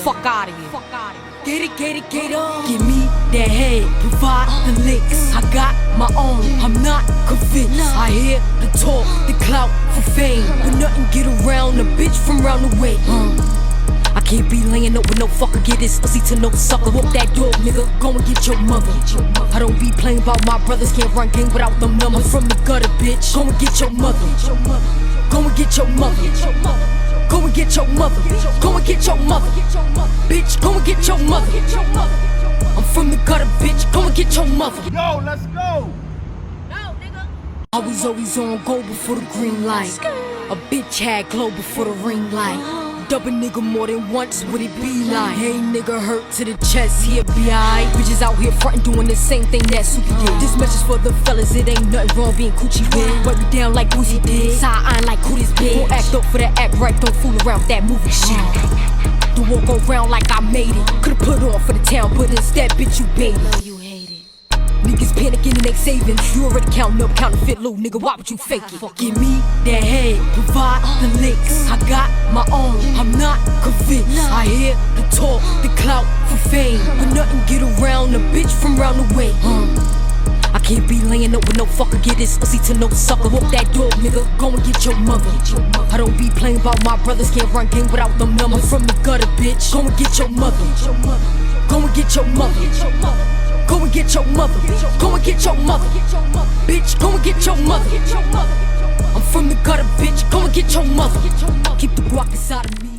fuck out of here. Get it, give me that head, provide the licks. I got my own, I'm not convinced. I hear the talk, the clout for fame, but nothing get around a bitch from round the way. I can't be laying up with no fucker, get this pussy to no sucker. Walk that dog, nigga, go and get your mother. I don't be playing about my brothers, can't run game without them numbers. I'm from the gutter, bitch, go and get your mother. Go and get your mother. Go and get your mother. Go and get your mother. Bitch, go and get your mother. I'm from the gutter, bitch, go and get your mother. Yo, let's go. I was always on go before the green light. A bitch had glow before the ring light. Dub a nigga more than once, would it be like? Hey nigga hurt to the chest, he'll be alright. Bitches out here frontin' doing the same thing that Super did. This message for the fellas, it ain't nothing wrong being coochie with. Wipe me down like Boosie did, side eyeing like who this bitch. Don't act up for the act right, don't fool around with that movie shit. Don't walk around like I made it. Could've put on for the town, but instead, bitch, you baby. Niggas panicking and they saving. You already counting up, counterfeit loot, nigga, why would you fake it? Give me that head, provide the licks. I got my own, I'm not convinced. I hear the talk, the clout for fame, but nothing get around a bitch from round the way. I can't be laying up with no fucker, get this pussy to no sucker. Walk that dog, nigga, go and get your mother. I don't be playing about my brothers, can't run game without them numbers. I'm from the gutter, bitch, go and get your mother. Go and get your mother. Go and get your mother. Go and get your mother. Bitch, go and get your mother. I'm from the gutter, bitch, go and get your mother. Keep the guac inside of me.